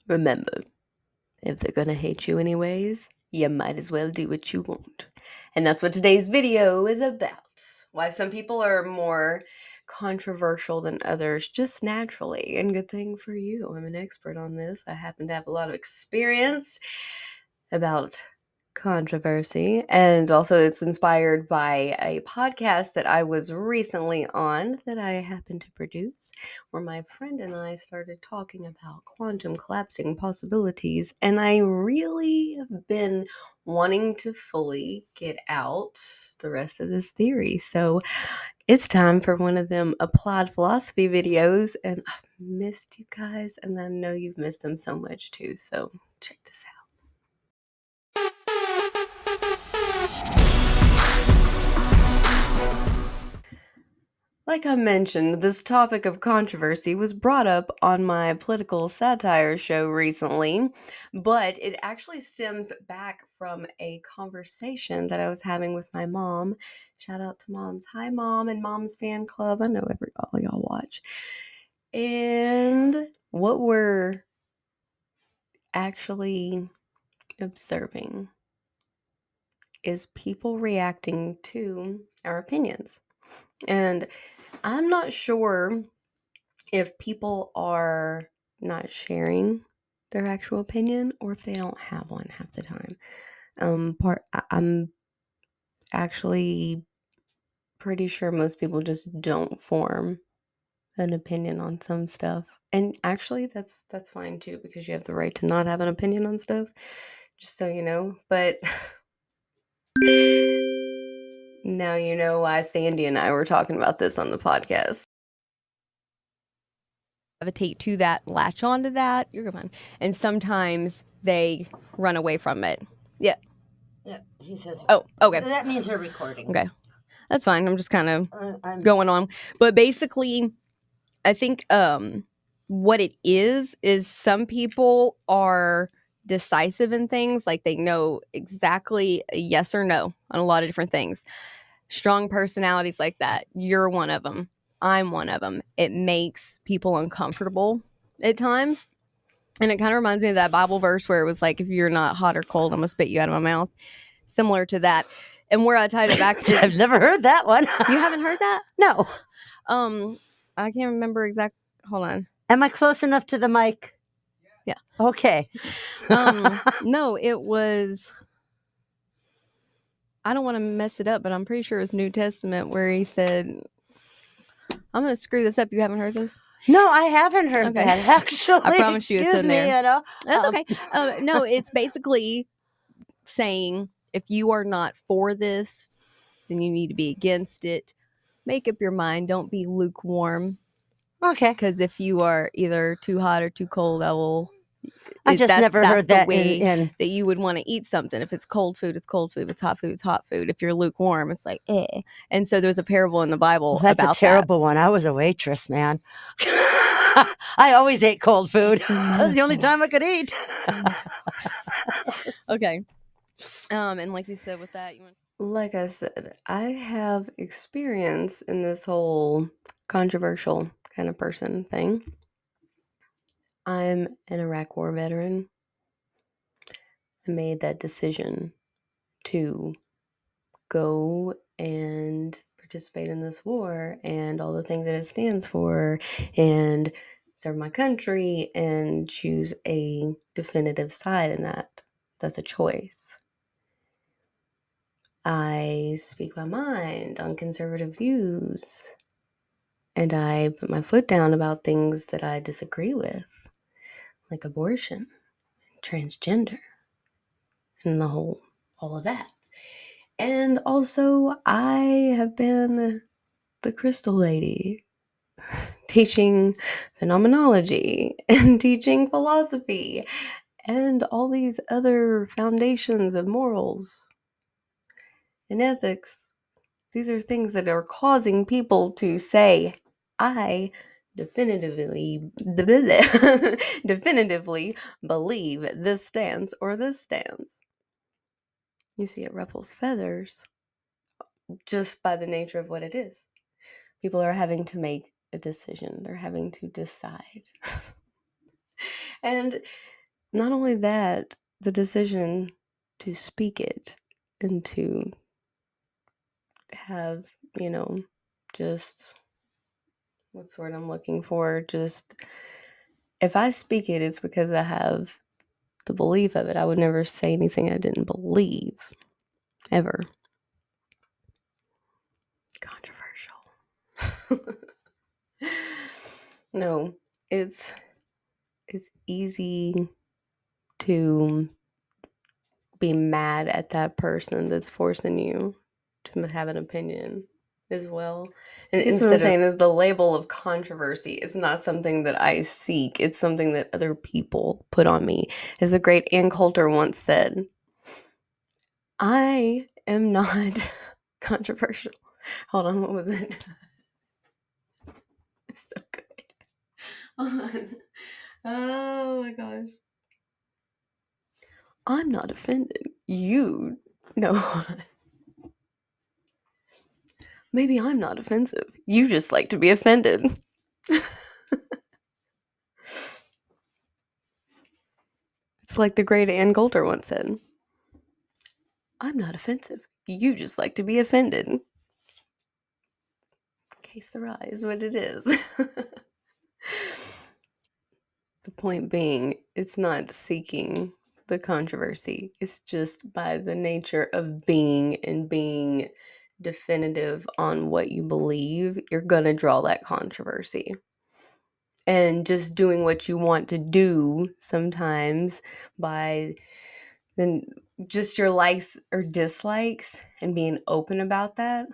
Remember, if they're gonna hate you anyways, you might as well do what you want. And that's what today's video is about. Why some people are more controversial than others, just naturally. And good thing for you. I'm an expert on this. I happen to have a lot of experience about controversy. And also, it's inspired by a podcast that I was recently on that I happened to produce, where my friend and I started talking about quantum collapsing possibilities. And I really have been wanting to fully get out the rest of this theory. So it's time for one of them applied philosophy videos. And I've missed you guys, and I know you've missed them so much too. So check this out. Like I mentioned, this topic of controversy was brought up on my political satire show recently, but it actually stems back from a conversation that I was having with my mom. Shout out to moms. Hi, Mom and Mom's Fan Club. I know all y'all watch. And what we're actually observing is people reacting to our opinions. And I'm not sure if people are not sharing their actual opinion or if they don't have one half the time. I'm actually pretty sure most people just don't form an opinion on some stuff. And actually that's fine too, because you have the right to not have an opinion on stuff, just so you know. But now you know why Sandy and I were talking about this on the podcast. Gravitate to that, latch onto that, you're fine. And sometimes they run away from it. Yeah. Yeah, he says. Oh, okay. That means we're recording. Okay. That's fine. I'm just kind of going on. But basically, I think what it is some people are decisive in things. Like they know exactly a yes or no on a lot of different things. Strong personalities like that. You're one of them. I'm one of them. It makes people uncomfortable at times. And it kind of reminds me of that Bible verse where it was like, if you're not hot or cold, I'm going to spit you out of my mouth. Similar to that. And where I tied it back to... I've never heard that one. You haven't heard that? No. I can't remember exact... Hold on. Am I close enough to the mic? Yeah. Okay. No, it was... I don't want to mess it up, but I'm pretty sure it was New Testament where he said... I'm going to screw this up. You haven't heard this? No, I haven't heard that, actually. I promise you it's in there. You know? That's okay. No, it's basically saying if you are not for this, then you need to be against it. Make up your mind. Don't be lukewarm. Okay. Because if you are either too hot or too cold, I just never heard that way that you would want to eat something. If it's cold food, it's cold food. If it's hot food, it's hot food. If you're lukewarm, it's like, eh. And so there's a parable in the Bible That's about a terrible one. I was a waitress, man. I always ate cold food. That was the only time I could eat. Okay. And like you said with that, like I said, I have experience in this whole controversial kind of person thing. I'm an Iraq War veteran. I made that decision to go and participate in this war and all the things that it stands for and serve my country and choose a definitive side in that. That's a choice. I speak my mind on conservative views, and I put my foot down about things that I disagree with, like abortion, transgender, and all of that. And also, I have been the crystal lady, teaching phenomenology and teaching philosophy and all these other foundations of morals and ethics. These are things that are causing people to say, I definitively believe this stance or this stance. You see, it ruffles feathers just by the nature of what it is. People are having to make a decision. They're having to decide. And not only that, the decision to speak it and to have, just what's the word I'm looking for? Just if I speak it, it's because I have the belief of it. I would never say anything I didn't believe, ever. Controversial. No, it's easy to be mad at that person that's forcing you to have an opinion as well. And what I'm saying is the label of controversy is not something that I seek. It's something that other people put on me. As the great Ann Coulter once said, I am not controversial. Hold on, what was it? It's so good. Hold on. Oh my gosh. I'm not offended. You no. Maybe I'm not offensive. You just like to be offended. It's like the great Ann Coulter once said, I'm not offensive. You just like to be offended. Que sera is what it is. The point being, it's not seeking the controversy. It's just by the nature of being and being definitive on what you believe, you're going to draw that controversy. And just doing what you want to do sometimes by then just your likes or dislikes and being open about that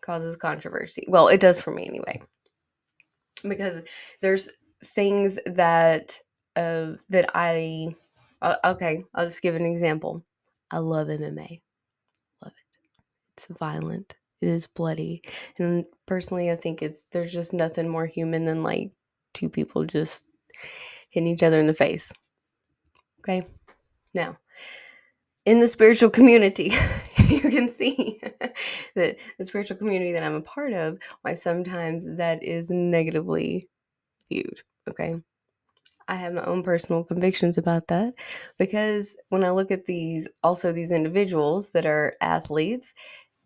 causes controversy. Well, it does for me anyway. Because there's things that okay, I'll just give an example. I love MMA. Love it. It's violent. It is bloody. And personally, I think there's just nothing more human than like two people just hitting each other in the face. Okay? Now, in the spiritual community, you can see that the spiritual community that I'm a part of, why sometimes that is negatively viewed. Okay? I have my own personal convictions about that, because when I look at these individuals that are athletes,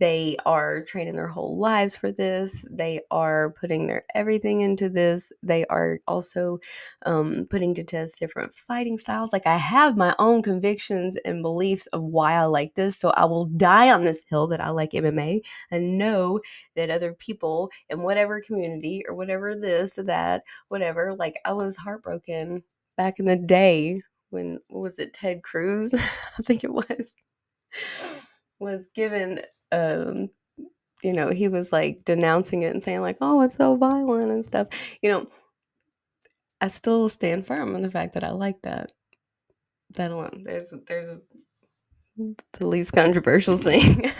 they are training their whole lives for this. They are putting their everything into this. They are also putting to test different fighting styles. Like, I have my own convictions and beliefs of why I like this. So I will die on this hill that I like MMA and know that other people in whatever community or whatever this or that, whatever, like, I was heartbroken back in the day when, what was it, Ted Cruz? I think it was given he was like denouncing it and saying like, oh, it's so violent and stuff. I still stand firm on the fact that I like that alone. There's the least controversial thing.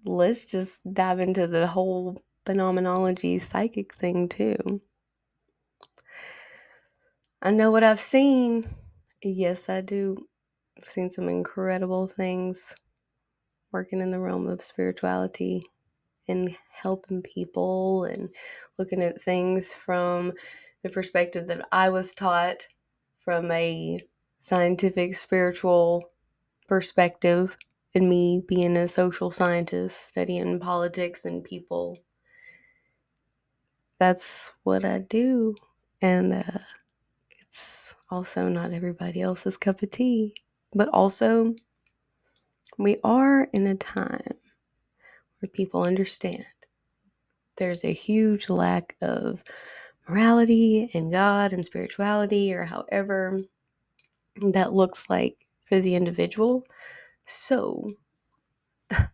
Let's just dive into the whole phenomenology psychic thing too. I know what I've seen. Yes, I do. I've seen some incredible things working in the realm of spirituality and helping people and looking at things from the perspective that I was taught from a scientific, spiritual perspective, and me being a social scientist studying politics and people. That's what I do. And it's also not everybody else's cup of tea. But also, we are in a time where people understand there's a huge lack of morality and God and spirituality, or however that looks like for the individual. So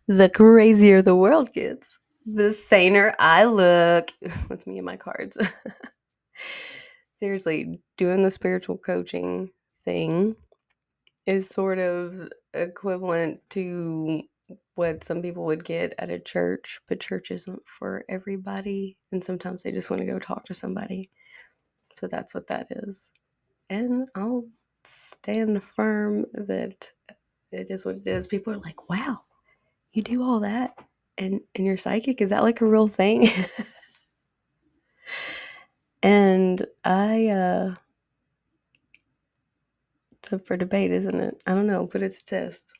the crazier the world gets, the saner I look with me and my cards. Seriously, doing the spiritual coaching thing is sort of equivalent to what some people would get at a church, but church isn't for everybody, and sometimes they just want to go talk to somebody. So that's what that is. And I'll stand firm that it is what it is. People are like, wow, you do all that and you're psychic? Is that like a real thing? And I It's up for debate, isn't it? I don't know, but it's a test.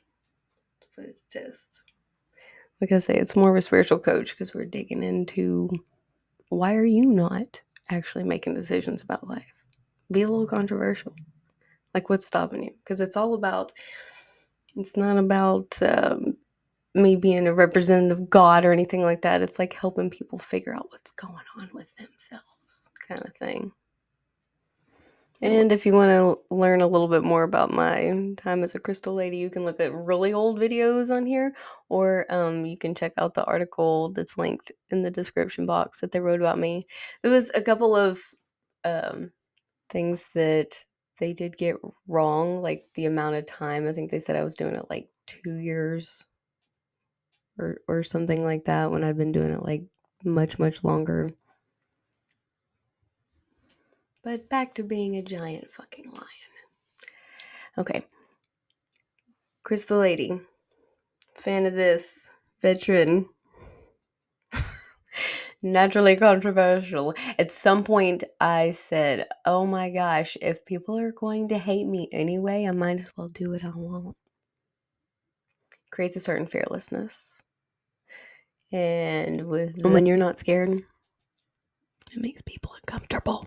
Like I say, it's more of a spiritual coach because we're digging into why are you not actually making decisions about life? Be a little controversial. Like, what's stopping you? Because it's not about me being a representative of God or anything like that. It's like helping people figure out what's going on with themselves, kind of thing. And if you want to learn a little bit more about my time as a crystal lady, you can look at really old videos on here, or you can check out the article that's linked in the description box that they wrote about me. There was a couple of things that they did get wrong, like the amount of time. I think they said I was doing it like 2 years or something like that, when I'd been doing it like much, much longer. But back to being a giant fucking lion. Okay. Crystal Lady. Fan of this. Veteran. Naturally controversial. At some point, I said, oh my gosh, if people are going to hate me anyway, I might as well do what I want. Creates a certain fearlessness. And when you're not scared, it makes people uncomfortable.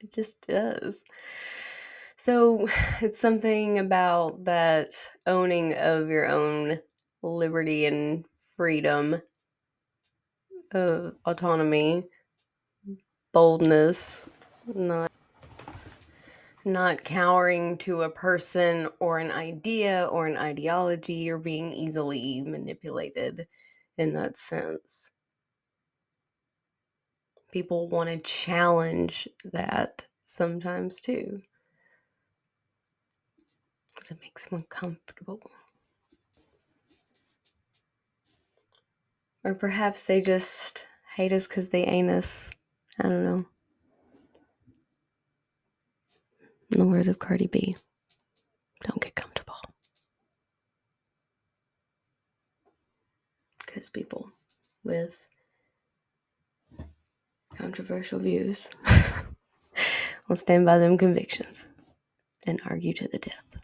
It just does. So it's something about that owning of your own liberty and freedom, of autonomy, boldness, not cowering to a person or an idea or an ideology, or being easily manipulated in that sense. People want to challenge that sometimes too, because it makes them uncomfortable. Or perhaps they just hate us because they ain't us. I don't know. In the words of Cardi B, don't get comfortable. Because people with controversial views will stand by them convictions and argue to the death.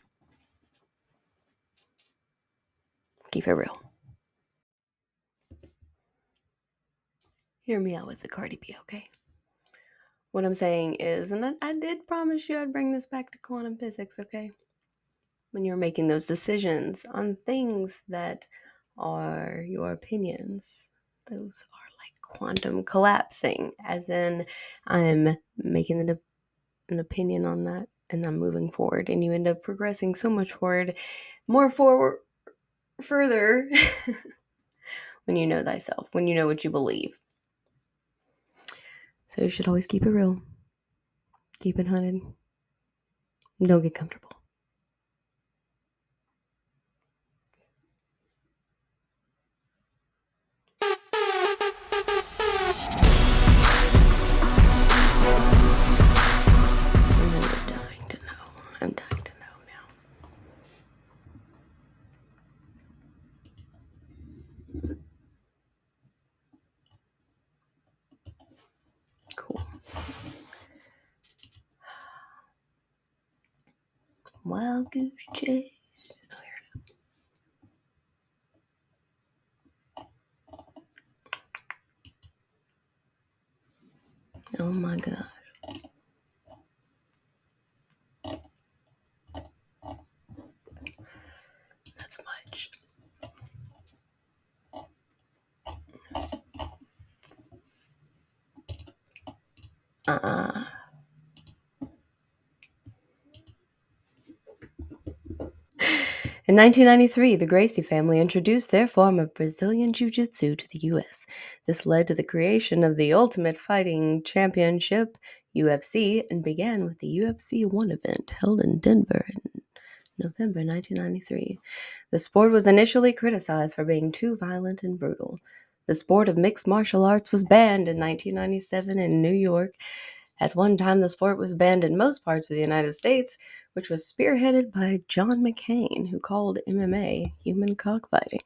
Keep it real. Hear me out with the Cardi B, okay? What I'm saying is, and I did promise you I'd bring this back to quantum physics, okay? When you're making those decisions on things that are your opinions, those are like quantum collapsing, as in I'm making an opinion on that and I'm moving forward, and you end up progressing so much further when you know thyself, when you know what you believe. So you should always keep it real, keep it hunted, and don't get comfortable. I'm dying to know now. Cool. Wild goose chase. Oh my gosh. That's much. In 1993, the Gracie family introduced their form of Brazilian Jiu-Jitsu to the U.S. This led to the creation of the Ultimate Fighting Championship, UFC, and began with the UFC 1 event held in Denver in November 1993. The sport was initially criticized for being too violent and brutal. The sport of mixed martial arts was banned in 1997 in New York. At one time, the sport was banned in most parts of the United States, which was spearheaded by John McCain, who called MMA human cockfighting.